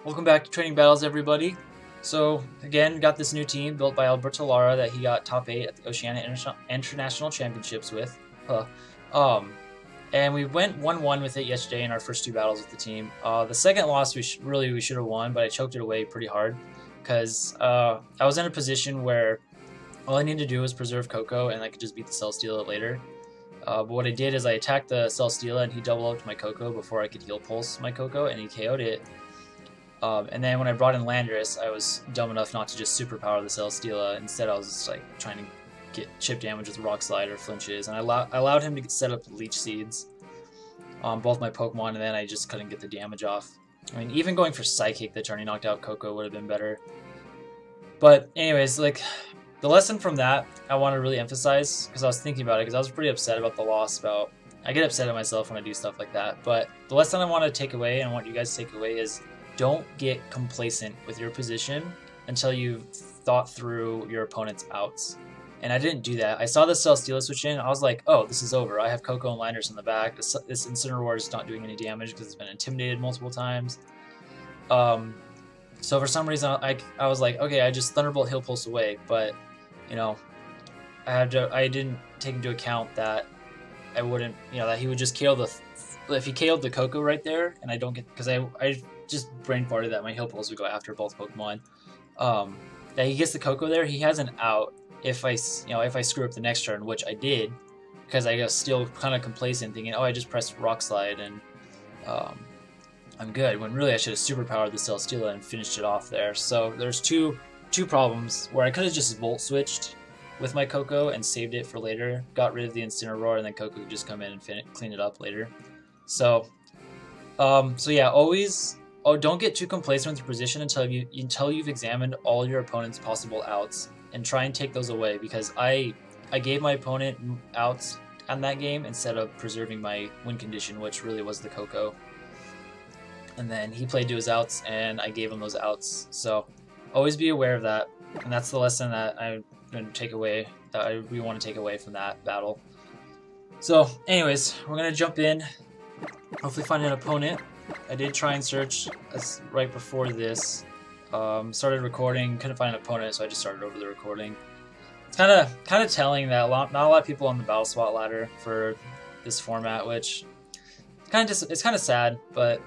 Welcome back to Training Battles, everybody. So, again, got this new team built by Alberto that he got top 8 at the Oceania International Championships with. Huh. And we went 1-1 with it yesterday in our first 2 battles with the team. The second loss, we should have won, but I choked it away pretty hard because I was in a position where all I needed to do was preserve Coco and I could just beat the Celesteela later. But what I did is I attacked the Celesteela and he double upped my Coco before I could heal pulse my Coco, and he KO'd it. And then when I brought in Landorus, I was dumb enough not to just superpower the Celesteela. Instead, I was just like trying to get chip damage with Rock Slide or flinches, and I allowed him to set up Leech Seeds on both my Pokemon, and then I just couldn't get the damage off. I mean, even going for Psychic the turn he knocked out Coco would have been better. But anyways, like, the lesson from that I want to really emphasize, because I was thinking about it, because I was pretty upset about the loss. I get upset at myself when I do stuff like that. But the lesson I want to take away, and I want you guys to take away, is don't get complacent with your position until you've thought through your opponent's outs. And I didn't do that. I saw the Celesteela switch in. I was like, oh, this is over. I have Coco and Landorus in the back. This Incineroar is not doing any damage because it's been intimidated multiple times. So for some reason, I was like, okay, I just Thunderbolt Heal Pulse away. But, you know, I didn't take into account that I wouldn't, that he would just KO if he KO'd the Coco right there, and I don't get, because I just brain farted that my Heal Pulse would go after both Pokemon. That he gets the Coco there, he has an out if I screw up the next turn, which I did, because I was still kind of complacent, thinking, oh, I just pressed Rock Slide and I'm good. When really I should have superpowered the Celesteela and finished it off there. So there's two problems where I could have just Volt Switched with my Coco and saved it for later, got rid of the Incineroar, and then Coco could just come in and clean it up later. So yeah, always. Oh, don't get too complacent with your position until you've examined all your opponent's possible outs, and try and take those away, because I gave my opponent outs on that game instead of preserving my win condition, which really was the Coco. And then he played to his outs, and I gave him those outs. So always be aware of that, and that's the lesson that I'm going to take away, we want to take away from that battle. So anyways, we're going to jump in, hopefully find an opponent. I did try and search right before this. Started recording, couldn't find an opponent, so I just started over the recording. It's kind of telling that not a lot of people on the Battle Spot ladder for this format, which it's kind of sad, but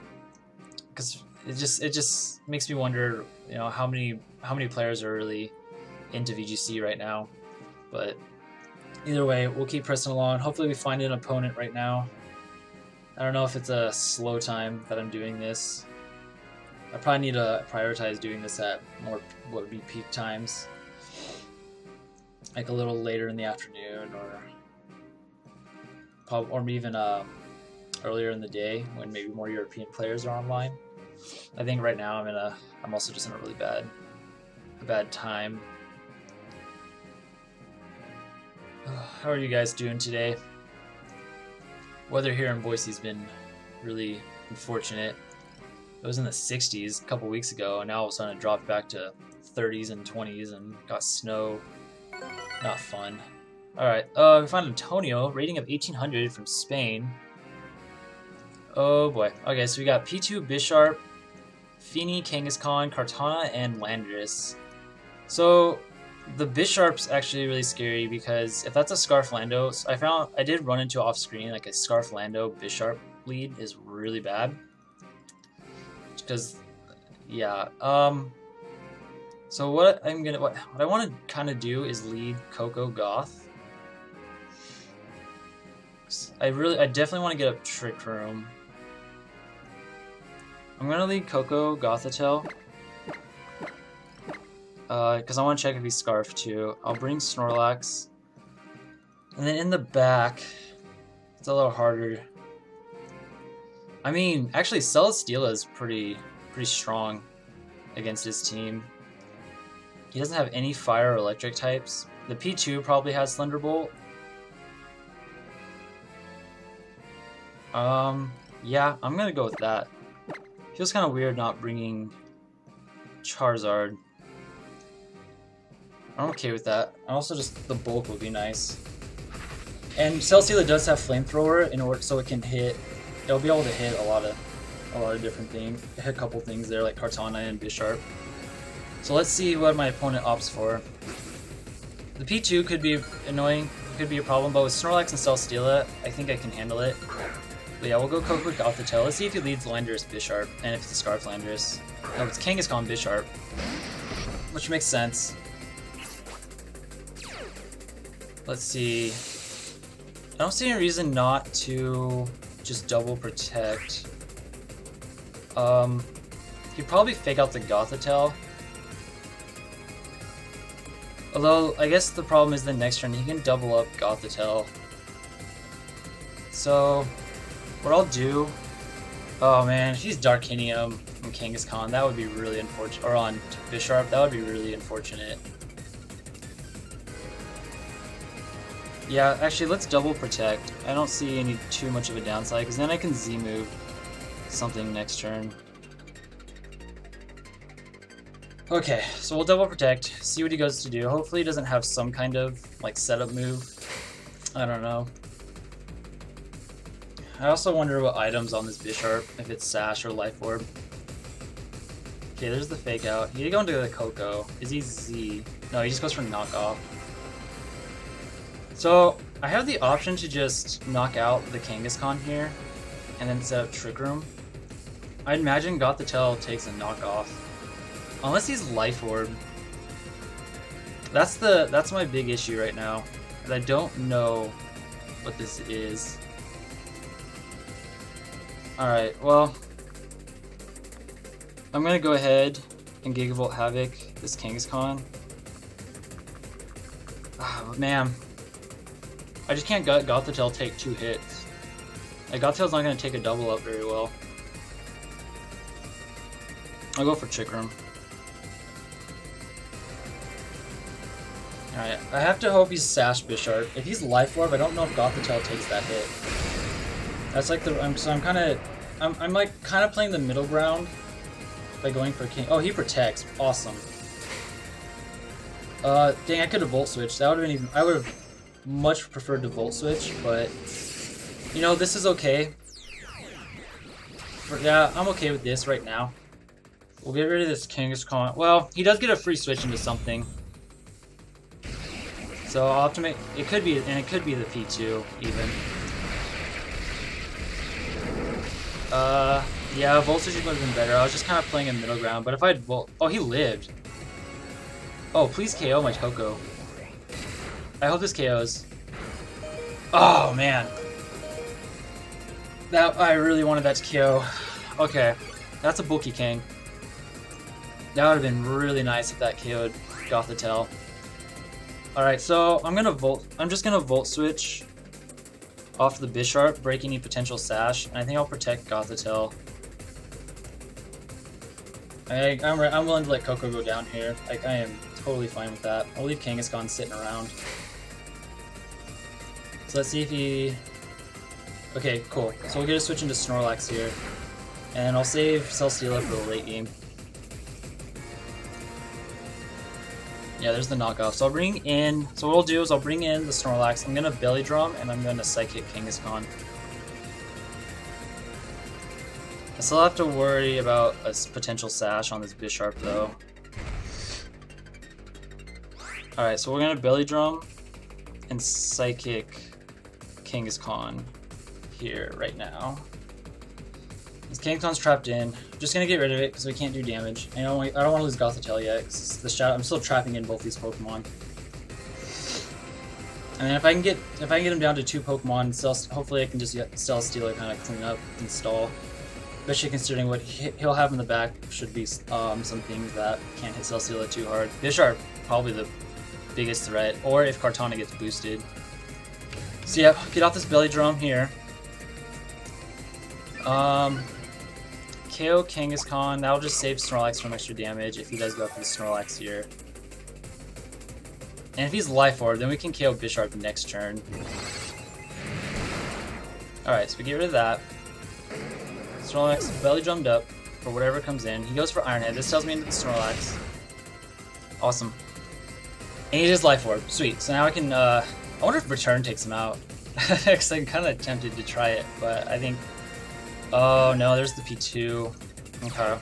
because it just makes me wonder, how many players are really into VGC right now. But either way, we'll keep pressing along. Hopefully, we find an opponent right now. I don't know if it's a slow time that I'm doing this. I probably need to prioritize doing this at more what would be peak times, like a little later in the afternoon, or even earlier in the day when maybe more European players are online. I think right now I'm also just in a really bad time. How are you guys doing today? Weather here in Boise's been really unfortunate. It was in the 60s a couple weeks ago, and now all of a sudden it dropped back to 30s and 20s and got snow. Not fun. Alright, we found Antonio, rating of 1800 from Spain. Oh boy. Okay, so we got P2, Bisharp, Fini, Kangaskhan, Kartana, and Landorus. So the Bisharp's actually really scary, because if that's a Scarflando, I did run into off screen like a Scarflando Bisharp lead is really bad. Because yeah, so what I want to kind of do is lead Coco Goth. I definitely want to get a Trick Room. I'm gonna lead Coco Gothitelle. Because I want to check if he's Scarf too. I'll bring Snorlax. And then in the back, it's a little harder. I mean, actually, Celesteela is pretty strong against his team. He doesn't have any fire or electric types. The P2 probably has Thunderbolt. Yeah, I'm gonna go with that. Feels kind of weird not bringing Charizard. I'm okay with that. And also, just the bulk would be nice. And Celesteela does have Flamethrower in order, so it can hit. It'll be able to hit a lot of a lot of different things, a couple things there like Kartana and Bisharp. So let's see what my opponent opts for. The P2 could be annoying, could be a problem, but with Snorlax and Celesteela, I think I can handle it. But yeah, we'll go Koko Gothitelle. Let's see if he leads Landorus Bisharp, and if it's a Scarf Landorus. No, it's Kangaskhan Bisharp, which makes sense. Let's see. I don't see any reason not to just double protect. He'd probably fake out the Gothitelle. Although, I guess the problem is the next turn he can double up Gothitelle. So, what I'll do... Oh man, if he's Darkinium and Kangaskhan, that would be really unfortunate. Or on Bisharp, that would be really unfortunate. Yeah, actually, let's double protect. I don't see any too much of a downside, because then I can Z-move something next turn. Okay, so we'll double protect, see what he goes to do. Hopefully he doesn't have some kind of, like, setup move. I don't know. I also wonder what items on this Bisharp, if it's Sash or Life Orb. Okay, there's the fake out. He did go into the Koko. Is he Z? No, he just goes for knockoff. So, I have the option to just knock out the Kangaskhan here, and then set up Trick Room. I'd imagine Gothitelle takes a knockoff. Unless he's Life Orb. That's my big issue right now. I don't know what this is. Alright, well, I'm gonna go ahead and Gigavolt Havoc this Kangaskhan. Ah, man. I just can't let Gothitelle take 2 hits. Like, Gothitelle's not gonna take a double up very well. I'll go for Trick Room. Alright, I have to hope he's Sash Bisharp. If he's Life Orb, I don't know if Gothitelle takes that hit. That's like the... I'm like kind of playing the middle ground by going for King. Oh, he protects. Awesome. Dang, I could have Volt Switched. That would have been even... I would have much preferred to Volt Switch, but... You know, this is okay. Yeah, I'm okay with this right now. We'll get rid of this Kangaskhan. Well, he does get a free switch into something. So I'll have to make... It could be... And it could be the P2, even. Yeah, Volt Switching would have been better. I was just kind of playing in middle ground, but if I'd Volt... Oh, he lived. Oh, please KO my Koko. I hope this KOs. Oh, man. I really wanted that to KO. Okay, that's a Bulky King. That would have been really nice if that KO'd Gothitelle. Alright, so I'm just gonna Volt Switch off the Bisharp, break any potential Sash, and I think I'll protect Gothitelle. I'm willing to let Koko go down here. Like, I am totally fine with that. I'll leave Kangaskhan sitting around. So let's see if he... Okay, cool. So we'll get a switch into Snorlax here. And I'll save Celesteela for the late game. Yeah, there's the knockoff. So I'll bring in... So what I'll do is I'll bring in the Snorlax. I'm going to Belly Drum, and I'm going to Psychic Kangaskhan. I still have to worry about a potential Sash on this Bisharp, though. Alright, so we're going to Belly Drum and Psychic Kangaskhan here right now. This Kangaskhan's trapped in. I'm just going to get rid of it because we can't do damage. I don't want to lose Gothitelle yet because the shadow. I'm still trapping in both these Pokemon. And then if I can get him down to 2 Pokemon, hopefully I can just get Celesteela kind of clean up and stall. Especially considering what he'll have in the back should be some things that can't hit Celesteela too hard. Bisharp, probably the biggest threat, or if Kartana gets boosted. So yeah, get off this Belly Drum here. KO Kangaskhan, that'll just save Snorlax from extra damage if he does go up to the Snorlax here. And if he's Life Orb, then we can KO Bisharp next turn. Alright, so we get rid of that. Snorlax Belly Drummed up for whatever comes in. He goes for Iron Head. This tells me into the Snorlax. Awesome. And he just Life Orb. Sweet. So now I can, I wonder if Return takes him out. Because I'm kind of tempted to try it, but I think Oh no, there's the P2. Okay.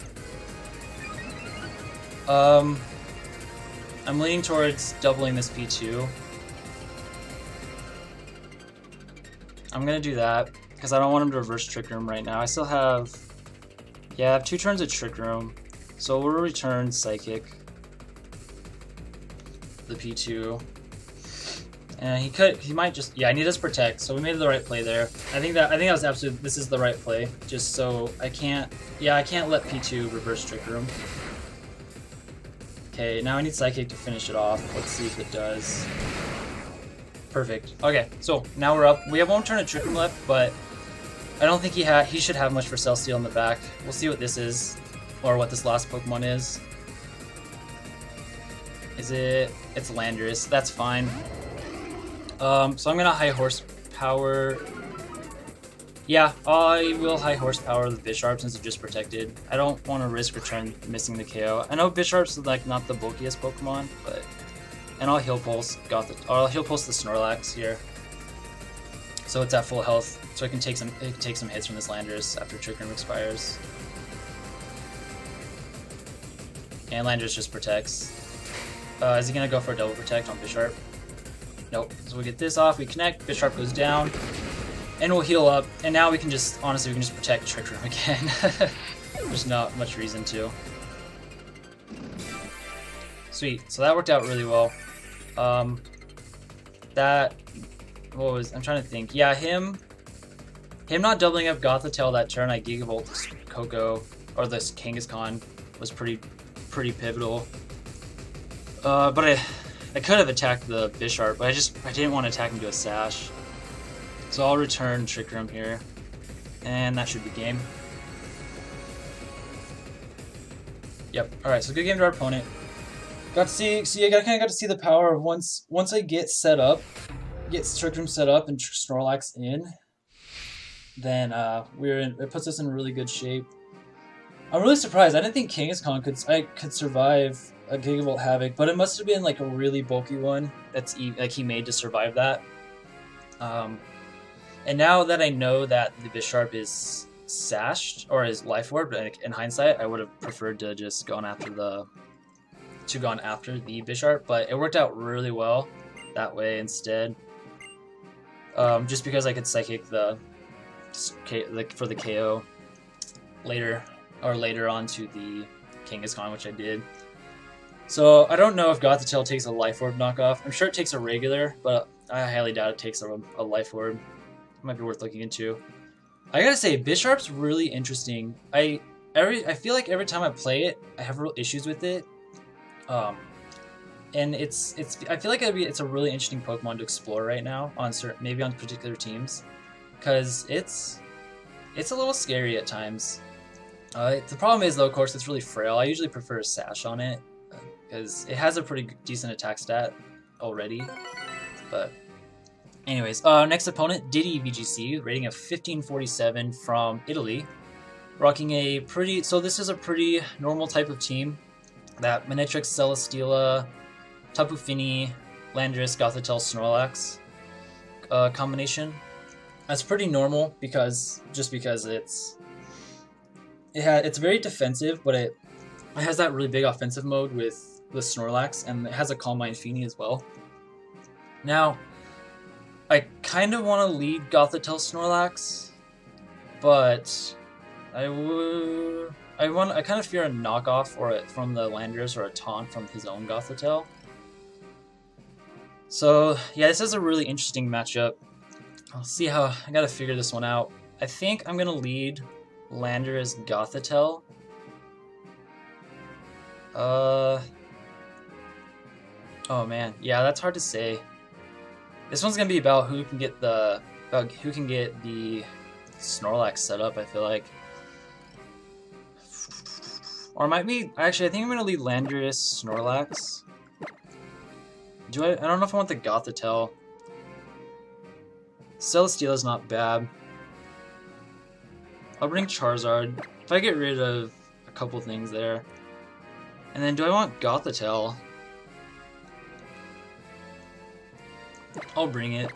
I'm leaning towards doubling this P2. I'm gonna do that because I don't want him to reverse Trick Room right now. I still have, yeah, I have 2 turns of Trick Room, so we'll return Psychic, the P2, and he might just, yeah, he does protect, so we made the right play there. I think that was absolutely, this is the right play, just so I can't let P2 reverse Trick Room. Okay, now I need Psychic to finish it off. Let's see if it does. Perfect. Okay, so now we're up. We have 1 turn of Trick Room left, but I don't think he should have much for Cell Steal in the back. We'll see what this is, or what this last Pokemon is. It's Landorus. That's fine. So I'm gonna High Horsepower. Yeah, I will High Horsepower the Bisharp since it's just protected. I don't want to risk return missing the KO. I know Bisharp's like not the bulkiest Pokemon, but and I'll Heal Pulse I'll Heal Pulse the Snorlax here, so it's at full health, so it can take some hits from this Landorus after Trick Room expires. And Landorus just protects. Is he gonna go for a double protect on Bisharp? Nope. So we get this off, we connect, Bisharp goes down, and we'll heal up, and now we can just, honestly, we can just protect Trick Room again. There's not much reason to. Sweet, so that worked out really well. I'm trying to think. Yeah, him not doubling up Gothitelle that turn, I Gigavolt this Koko, or this Kangaskhan, was pretty pivotal. But I could have attacked the Bisharp, but I didn't want to attack him to a Sash. So I'll return Trick Room here, and that should be game. Yep. All right. So good game to our opponent. Got to see. I kind of got to see the power of once I get set up, get Trick Room set up and Snorlax in, then it puts us in really good shape. I'm really surprised. I didn't think Kangaskhan could survive a Gigavolt Havoc, but it must have been like a really bulky one that's like he made to survive that. And now that I know that the Bisharp is sashed or is Life Orb, in hindsight, I would have preferred to just gone after the Bisharp, but it worked out really well that way instead. Just because I could Psychic for the KO later on to the Kangaskhan, which I did. So I don't know if Gothitelle takes a Life Orb knockoff. I'm sure it takes a regular, but I highly doubt it takes a Life Orb. It might be worth looking into. I gotta say, Bisharp's really interesting. I feel like every time I play it, I have real issues with it. And I feel like it's a really interesting Pokemon to explore right now on maybe on particular teams, because it's a little scary at times. The problem is though, of course, it's really frail. I usually prefer a Sash on it because it has a pretty decent attack stat already. But anyways, next opponent, Diddy VGC, rating of 1547 from Italy, rocking a pretty. So this is a pretty normal type of team. That Manectric, Celesteela, Tapu Fini, Landorus, Gothitelle, Snorlax combination. That's pretty normal because it's very defensive, but it has that really big offensive mode with Snorlax, and it has a Calm Mind Fini as well. Now, I kind of want to lead Gothitelle Snorlax, but I kind of fear a knockoff from the Landorus or a taunt from his own Gothitelle. So yeah, this is a really interesting matchup. I'll see how I gotta figure this one out. I think I'm gonna lead Landorus Gothitelle. Oh man, yeah, that's hard to say. This one's gonna be about who can get the Snorlax set up, I feel like. Or it might be, actually, I think I'm gonna lead Landorus Snorlax. I don't know if I want the Gothitelle. Celesteela's not bad. I'll bring Charizard if I get rid of a couple things there. And then do I want Gothitelle? I'll bring it.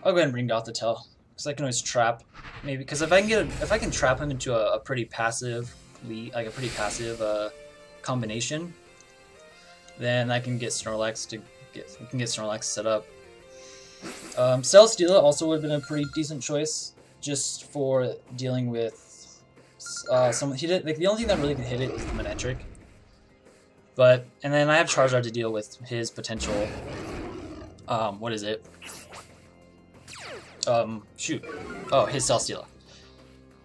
I'll go ahead and bring Gothitelle, because I can always trap. maybe because if I can trap him into a pretty passive lead, like a pretty passive combination, then I can get Snorlax set up. Celesteela also would have been a pretty decent choice just for dealing with some. He did like the only thing that really could hit it is the Manectric. But and then I have Charizard to deal with his potential. What is it? Shoot. Oh, his Celesteela.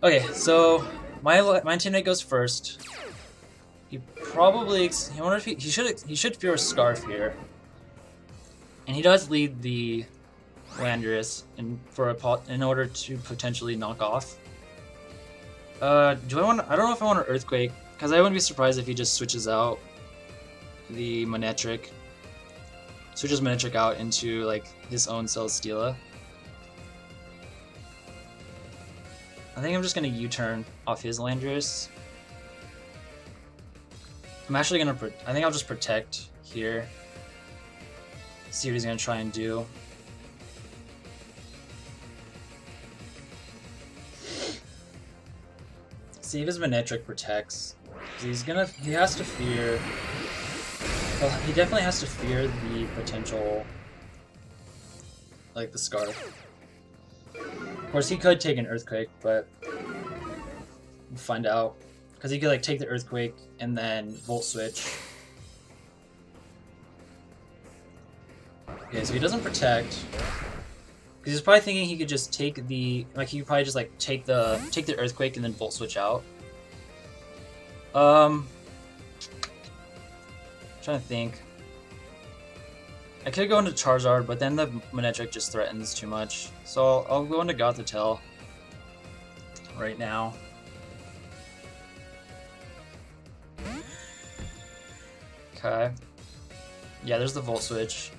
Okay, so my teammate goes first. He probably I wonder if he should fear a Scarf here, and he does lead the Landorus in order to potentially knock off. I don't know if I want an Earthquake because I wouldn't be surprised if he just switches out the Manectric. Switches Manectric out into like his own Celesteela. I think I'm just gonna U-turn off his Landorus. I'm actually gonna. I think I'll just protect here. See what he's gonna try and do. See if his Manectric protects. He has to fear. Well, he definitely has to fear the potential, like the Scarf. Of course, he could take an Earthquake, but we'll find out. Because he could like take the Earthquake and then Volt Switch. Okay, so he doesn't protect. Because he's probably thinking he could just take the he could probably just like take the Earthquake and then Volt Switch out. Trying to think. I could go into Charizard, but then the Manectric just threatens too much. So I'll go into Gothitelle right now. Okay. Yeah, there's the Volt Switch.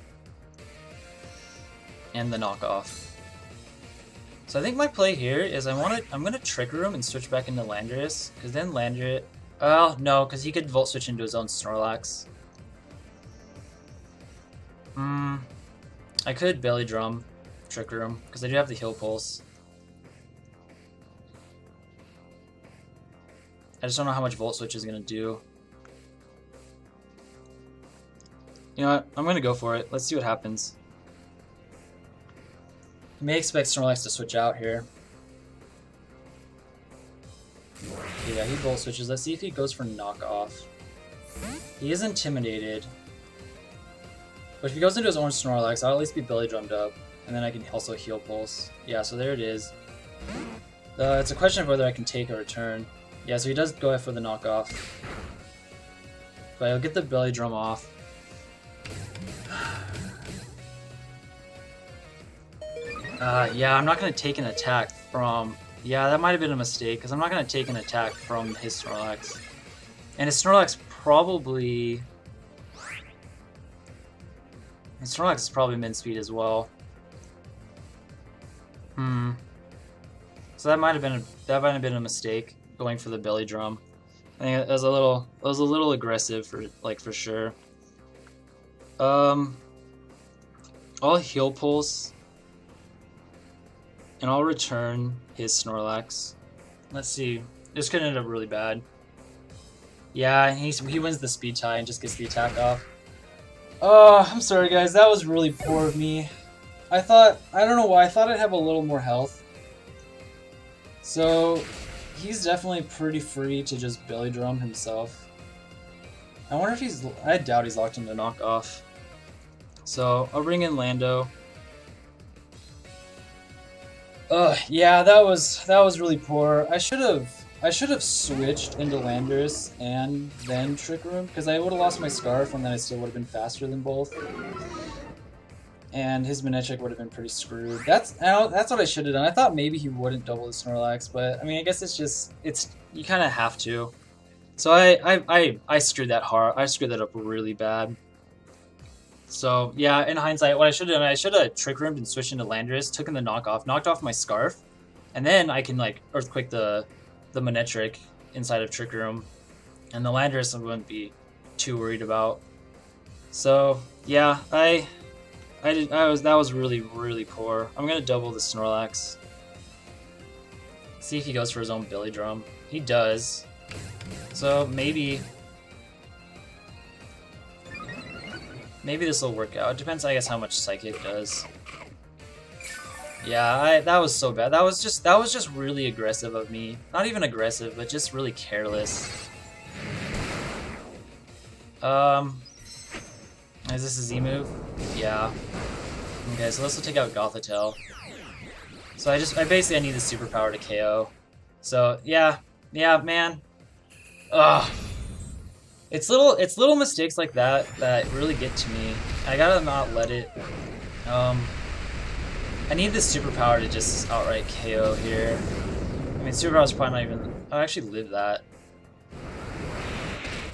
And the knockoff. So I think my play here is I'm gonna Trick Room and switch back into Landorus, because then Landorus. Oh no, because he could Volt Switch into his own Snorlax. I could Belly Drum, Trick Room, because I do have the Heal Pulse. I just don't know how much Volt Switch is gonna do. You know what? I'm gonna go for it. Let's see what happens. You may expect Snorlax to switch out here. Yeah, he Volt Switches. Let's see if he goes for Knockoff. He is intimidated. But if he goes into his own Snorlax, I'll at least be Belly Drummed up. And then I can also Heal Pulse. Yeah, so there it is. It's a question of whether I can take a return. Yeah, so he does go for the Knockoff. But I'll get the Belly Drum off. Yeah, I'm not going to take an attack from... Yeah, that might have been a mistake, because I'm not going to take an attack from his Snorlax. And his Snorlax probably... His Snorlax is probably min-speed as well. So that might have been a mistake, going for the Belly Drum. I think it was a little aggressive for sure. I'll Heal Pulse. And I'll return his Snorlax. Let's see. This could end up really bad. Yeah, he wins the speed tie and just gets the attack off. Oh, I'm sorry guys, that was really poor of me. I don't know why, I thought I'd have a little more health. So, he's definitely pretty free to just Belly Drum himself. I wonder if I doubt he's locked into Knockoff. So, I'll bring in Lando. Yeah, that was really poor. I should have switched into Landorus and then Trick Room, because I would have lost my Scarf and then I still would have been faster than both. And his Manectric would have been pretty screwed. That's what I should have done. I thought maybe he wouldn't double the Snorlax, but I mean I guess you kind of have to. So I screwed that hard. I screwed that up really bad. So yeah, in hindsight, what I should have done, I should have Trick Roomed and switched into Landorus, took in the knockoff, knocked off my Scarf, and then I can like Earthquake the Manectric inside of Trick Room, and the Landorus I wouldn't be too worried about. So yeah, that was really poor. I'm gonna double the Snorlax. See if he goes for his own Billy Drum. He does. So maybe this will work out. It depends, I guess, how much Psychic does. Yeah, that was so bad. That was just really aggressive of me. Not even aggressive, but just really careless. Is this a Z move? Yeah. Okay, so this will take out Gothitelle. So I basically need the superpower to KO. So yeah, man. Ugh. It's little mistakes like that that really get to me. I gotta not let it. I need this superpower to just outright KO here. I mean, superpower's probably not even. I'll actually live that.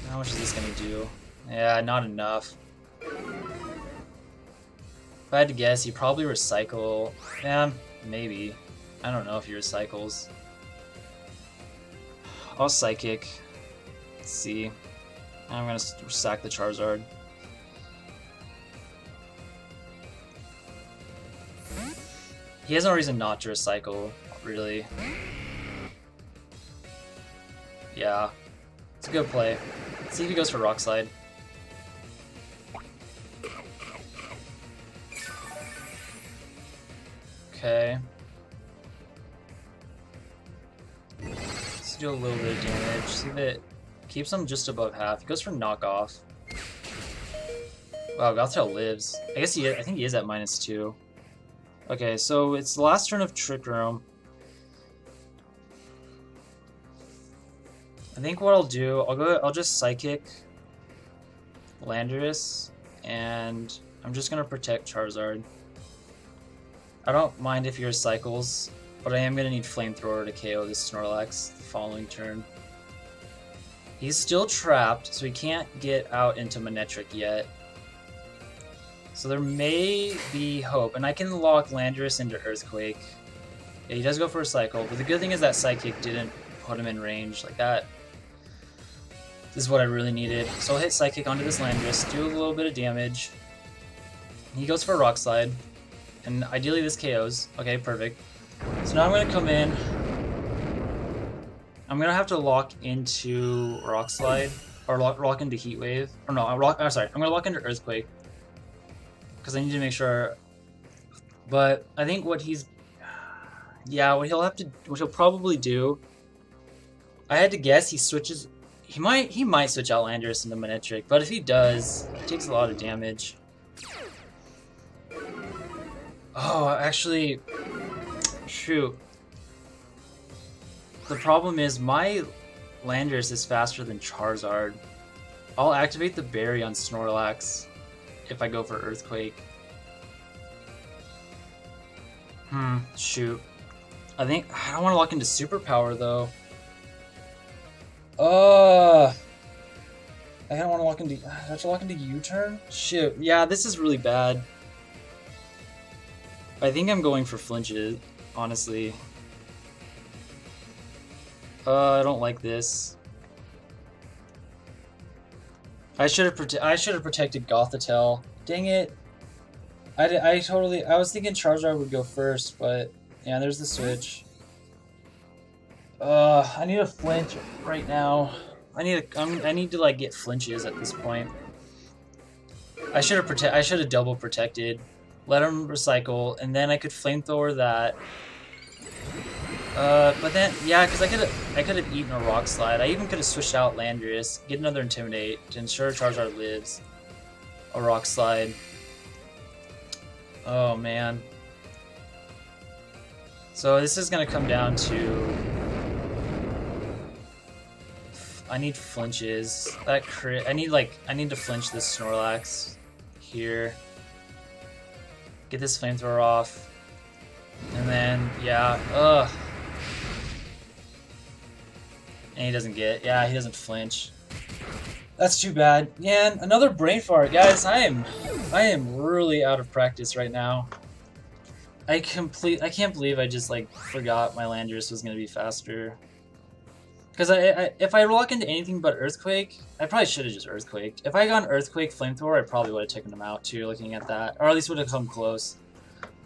How much is this gonna do? Yeah, not enough. If I had to guess, he probably recycle. Yeah, maybe. I don't know if he recycles. I'll Psychic. Let's see. I'm gonna sack the Charizard. He has no reason not to recycle, really. Yeah. It's a good play. Let's see if he goes for Rock Slide. Okay. Let's do a little bit of damage. See if it keeps him just above half. He goes for Knockoff. Wow, Gothitelle lives. I think he is at -2. Okay, so it's the last turn of Trick Room. I think what I'll do, I'll just Psychic Landorus, and I'm just gonna protect Charizard. I don't mind if he recycles, but I am gonna need Flamethrower to KO this Snorlax the following turn. He's still trapped, so he can't get out into Manectric yet. So there may be hope, and I can lock Landorus into Earthquake. Yeah, he does go for a Cycle, but the good thing is that Psychic didn't put him in range like that. This is what I really needed. So I'll hit Psychic onto this Landorus, do a little bit of damage. He goes for a Rock Slide, and ideally this KOs. Okay, perfect. So now I'm going to come in. I'm going to have to lock into Rock Slide, or lock into Heat Wave. Or no, I'm going to lock into Earthquake. Because I need to make sure. But I think what he's... Yeah, what he'll probably do... I had to guess he switches... He might switch out Landorus into Manectric, but if he does, he takes a lot of damage. Oh, actually... Shoot. The problem is my Landorus is faster than Charizard. I'll activate the Berry on Snorlax if I go for Earthquake. Shoot. I don't want to lock into Superpower though. I don't want to lock into... Do I have to lock into U-turn? Shoot. Yeah, this is really bad. I think I'm going for flinches, honestly. I don't like this. I should have protected Gothitelle. Dang it. I was thinking Charizard would go first, but yeah, there's the switch. I need a flinch right now. I need to like get flinches at this point. I should have double protected, let him recycle, and then I could Flamethrower that. But then yeah, because I could have eaten a Rock Slide. I even could have switched out Landorus, get another Intimidate to ensure Charizard lives. A Rock Slide. Oh man. So this is gonna come down to... I need flinches. That crit. I need to flinch this Snorlax here. Get this Flamethrower off. And then yeah, and he doesn't he doesn't flinch. That's too bad. Yeah, another brain fart, guys. I am really out of practice right now. I can't believe I just like forgot my Landorus was gonna be faster. Because if I lock into anything but Earthquake, I probably should have just Earthquaked. If I got an Earthquake Flamethrower, I probably would have taken him out too, looking at that. Or at least would have come close.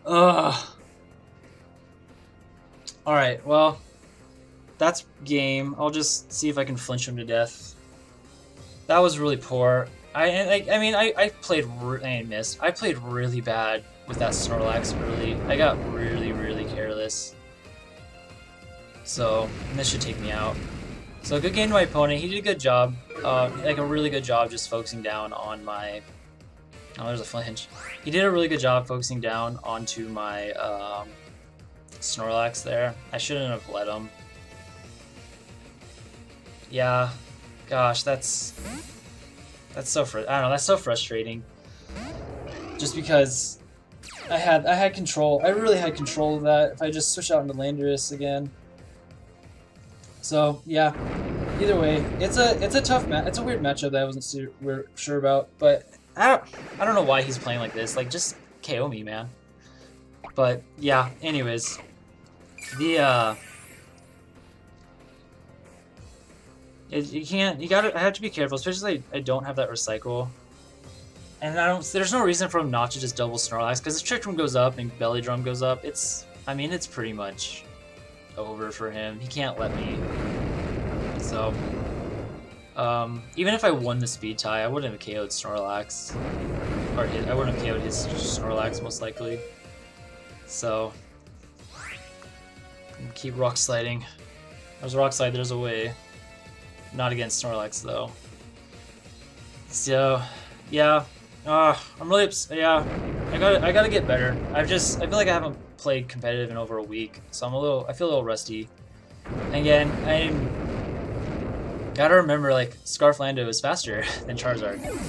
Ugh. Alright, well, that's game. I'll just see if I can flinch him to death. That was really poor. I played I missed. I played really bad with that Snorlax early. I got really careless. So this should take me out. So good game to my opponent. He did a good job. Like a really good job just focusing down on my. Oh, there's a flinch. He did a really good job focusing down onto my Snorlax there. I shouldn't have let him. Yeah, gosh, that's so I don't know. That's so frustrating. Just because I had control. I really had control of that. If I just switch out into Landorus again. So yeah. Either way, it's a tough match. It's a weird matchup that I wasn't sure about. But I don't know why he's playing like this. Like, just KO me, man. But yeah. Anyways, I have to be careful, especially I don't have that recycle. And there's no reason for him not to just double Snorlax, because if Trick Room goes up and Belly Drum goes up, it's pretty much over for him. He can't let me. So, even if I won the speed tie, I wouldn't have KO'd Snorlax. Or I wouldn't have KO'd his Snorlax, most likely. So, keep rock sliding. There's a rock slide, there's a way. Not against Snorlax, though. So, yeah. I'm really yeah. I gotta get better. I feel like I haven't played competitive in over a week, so I feel a little rusty. Again, gotta remember, like, Scarflando is faster than Charizard. I'm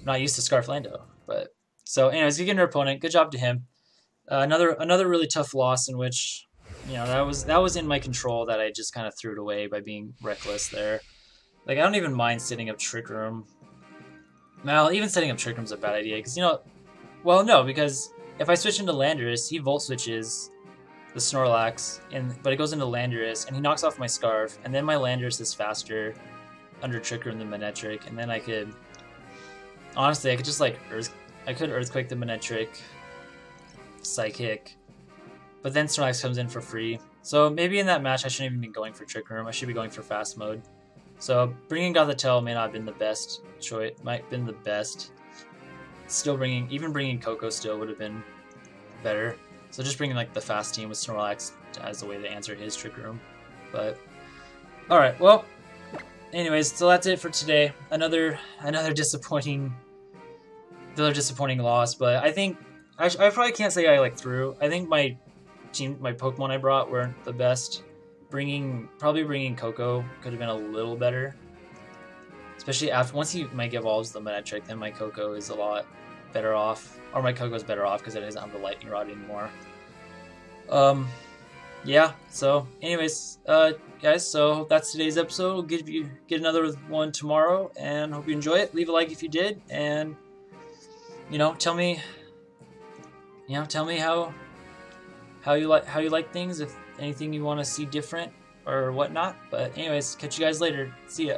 not used to Scarflando, but so anyways, good game to our opponent. Good job to him. Another really tough loss in which, you know, that was in my control, that I just kind of threw it away by being reckless there. Like, I don't even mind setting up Trick Room. Well, even setting up Trick Room is a bad idea, because, you know, well, no, because if I switch into Landorus, he Volt Switches the Snorlax, but it goes into Landorus, and he knocks off my Scarf, and then my Landorus is faster under Trick Room than Manectric, and then I could, honestly, I could just, like, Earthquake the Manectric, Psychic, but then Snorlax comes in for free. So maybe in that match, I shouldn't even be going for Trick Room. I should be going for Fast Mode. So bringing Gothitelle may not have been the best choice. Might have been the best. Still even bringing Coco still would have been better. So just bringing, like, the fast team with Snorlax as the way to answer his Trick Room. But all right, well, anyways, so that's it for today. Another disappointing loss. But I think I probably can't say I threw. I think my Pokemon I brought weren't the best. Probably bringing Coco could have been a little better, especially once he might get evolves the Manectric. Then my Coco is a lot better off, or my Coco's better off because it doesn't have the Lightning Rod anymore. Yeah. So, anyways, guys, so that's today's episode. We'll get another one tomorrow, and hope you enjoy it. Leave a like if you did, and tell me how you like things, if anything you want to see different or whatnot. But anyways, catch you guys later. See ya.